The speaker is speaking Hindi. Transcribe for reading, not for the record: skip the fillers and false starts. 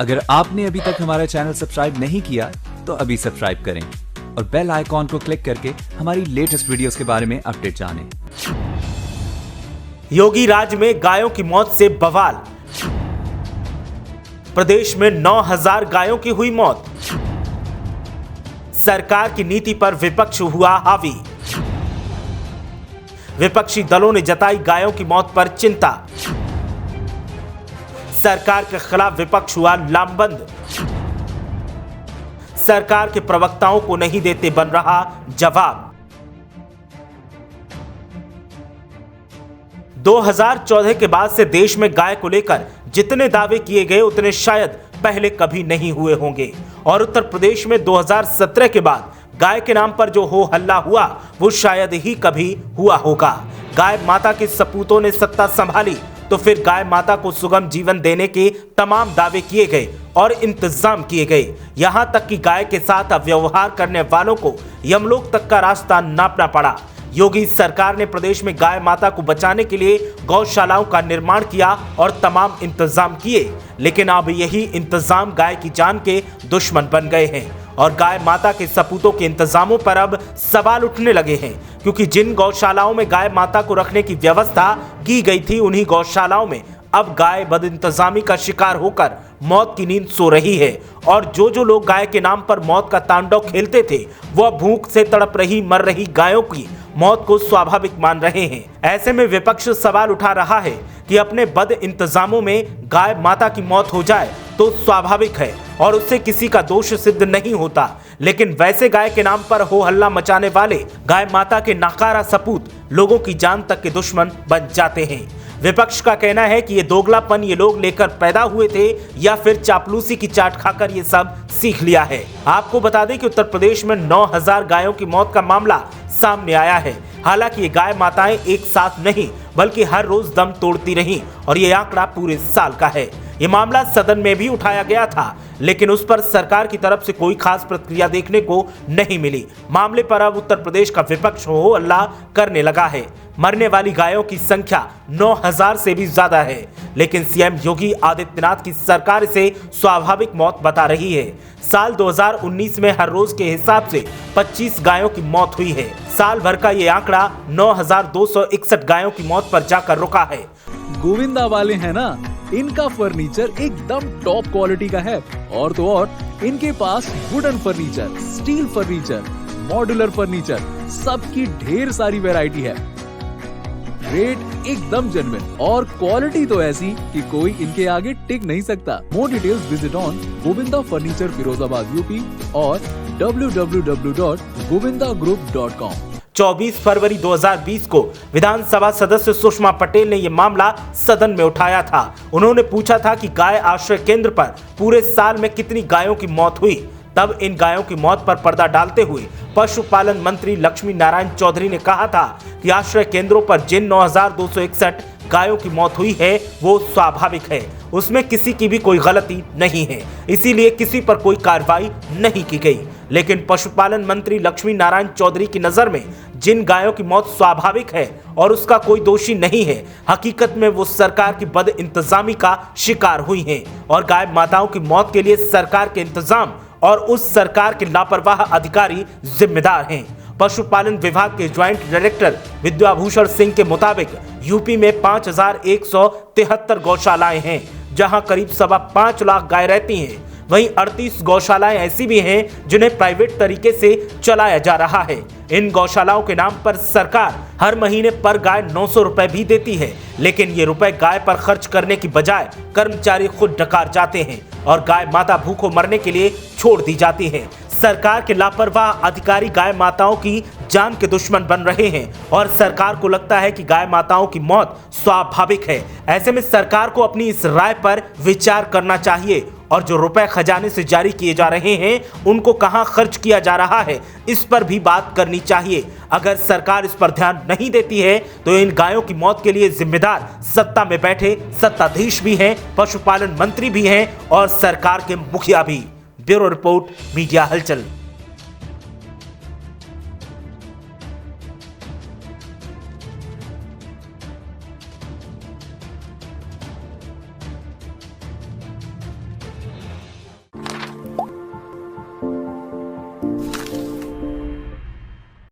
अगर आपने अभी तक हमारा चैनल सब्सक्राइब नहीं किया तो अभी सब्सक्राइब करें और बेल आइकॉन को क्लिक करके हमारी लेटेस्ट वीडियोस के बारे में अपडेट जानें। योगी राज में गायों की मौत से बवाल। प्रदेश में 9000 गायों की हुई मौत। सरकार की नीति पर विपक्ष हुआ हावी। विपक्षी दलों ने जताई गायों की मौत पर चिंता। सरकार के खिलाफ विपक्ष हुआ लामबंद। सरकार के प्रवक्ताओं को नहीं देते बन रहा जवाब। 2014 के बाद से देश में गाय को लेकर जितने दावे किए गए उतने शायद पहले कभी नहीं हुए होंगे। और उत्तर प्रदेश में 2017 के बाद गाय के नाम पर जो हो हल्ला हुआ वो शायद ही कभी हुआ होगा। गाय माता के सपूतों ने सत्ता संभाली तो फिर गाय माता को सुगम जीवन देने के तमाम दावे किए गए और इंतजाम किए गए। यहां तक कि गाय के साथ अव्यवहार करने वालों को यमलोक तक का रास्ता नापना पड़ा। योगी सरकार ने प्रदेश में गाय माता को बचाने के लिए गौशालाओं का निर्माण किया और तमाम इंतजाम किए, लेकिन अब यही इंतजाम गाय की जान के दुश्मन बन गए हैं और गाय माता के सपूतों के इंतजामों पर अब सवाल उठने लगे हैं, क्योंकि जिन गौशालाओं में गाय माता को रखने की व्यवस्था की गई थी उन्हीं गौशालाओं में अब गाय बदइंतजामी का शिकार होकर मौत की नींद सो रही है। और जो लोग गाय के नाम पर मौत का तांडव खेलते थे वह भूख से तड़प रही मर रही गायों की मौत को स्वाभाविक मान रहे हैं। ऐसे में विपक्ष सवाल उठा रहा है कि अपने बद इंतजामों में गाय माता की मौत हो जाए तो स्वाभाविक है और उससे किसी का दोष सिद्ध नहीं होता, लेकिन वैसे गाय के नाम पर हो हल्ला मचाने वाले गाय माता के नाकारा सपूत लोगों की जान तक के दुश्मन बन जाते हैं। विपक्ष का कहना है कि ये दोगलापन ये लोग लेकर पैदा हुए थे या फिर चापलूसी की चाट खाकर ये सब सीख लिया है। आपको बता दें कि उत्तर प्रदेश में 9000 गायों की मौत का मामला सामने आया है। हालांकि ये गाय माताएं एक साथ नहीं बल्कि हर रोज दम तोड़ती रहीं और ये आंकड़ा पूरे साल का है। ये मामला सदन में भी उठाया गया था, लेकिन उस पर सरकार की तरफ से कोई खास प्रतिक्रिया देखने को नहीं मिली। मामले पर अब उत्तर प्रदेश का विपक्ष हो हल्ला करने लगा है। मरने वाली गायों की संख्या 9000 से भी ज्यादा है, लेकिन सीएम योगी आदित्यनाथ की सरकार इसे स्वाभाविक मौत बता रही है। साल 2019 में हर रोज के हिसाब से 25 गायों की मौत हुई है। साल भर का ये आंकड़ा 9261 गायों की मौत पर जाकर रुका है। गोविंदा वाले हैं ना, इनका फर्नीचर एकदम टॉप क्वालिटी का है। और तो और इनके पास wooden furniture, steel furniture, modular furniture, सबकी ढेर सारी वैरायटी है। रेट एकदम जेन्युइन और क्वालिटी तो ऐसी कि कोई इनके आगे टिक नहीं सकता। More details visit on Govinda furniture Firozabad UP और www.govindagroup.com। 24 फरवरी 2020 को विधानसभा सदस्य सुषमा पटेल ने यह मामला सदन में उठाया था। उन्होंने पूछा था कि गाय आश्रय केंद्र पर पूरे साल में कितनी गायों की मौत हुई। तब इन गायों की मौत पर पर्दा डालते हुए पशुपालन मंत्री लक्ष्मी नारायण चौधरी ने कहा था कि आश्रय केंद्रों पर जिन 9261 गायों की मौत हुई है वो स्वाभाविक है, उसमें किसी की भी कोई गलती नहीं है, इसीलिए किसी पर कोई कार्रवाई नहीं की गई। लेकिन पशुपालन मंत्री लक्ष्मी नारायण चौधरी की नजर में जिन गायों की मौत स्वाभाविक है और उसका कोई दोषी नहीं है, हकीकत में वो सरकार की बद इंतजामी का शिकार हुई हैं और गाय माताओं की मौत के लिए सरकार के इंतजाम और उस सरकार के लापरवाह अधिकारी जिम्मेदार हैं। पशुपालन विभाग के ज्वाइंट डायरेक्टर विद्याभूषण सिंह के मुताबिक यूपी में 5173 गौशालाएं हैं, जहां करीब 5.25 लाख गाय रहती हैं। वहीं 38 गौशालाएं ऐसी भी हैं जिन्हें प्राइवेट तरीके से चलाया जा रहा है। इन गौशालाओं के नाम पर सरकार हर महीने पर गाय 900 रुपए भी देती है, लेकिन ये रुपए गाय पर खर्च करने की बजाय कर्मचारी खुद डकार जाते हैं और गाय माता भूखों मरने के लिए छोड़ दी जाती है। सरकार के लापरवाह अधिकारी गाय माताओं की जान के दुश्मन बन रहे हैं और सरकार को लगता है कि गाय माताओं की मौत स्वाभाविक है। ऐसे में सरकार को अपनी इस राय पर विचार करना चाहिए और जो रुपए खजाने से जारी किए जा रहे हैं उनको कहां खर्च किया जा रहा है इस पर भी बात करनी चाहिए। अगर सरकार इस पर ध्यान नहीं देती है तो इन गायों की मौत के लिए जिम्मेदार सत्ता में बैठे सत्ताधीश भी हैं, पशुपालन मंत्री भी हैं और सरकार के मुखिया भी। ब्यूरो रिपोर्ट, मीडिया हलचल।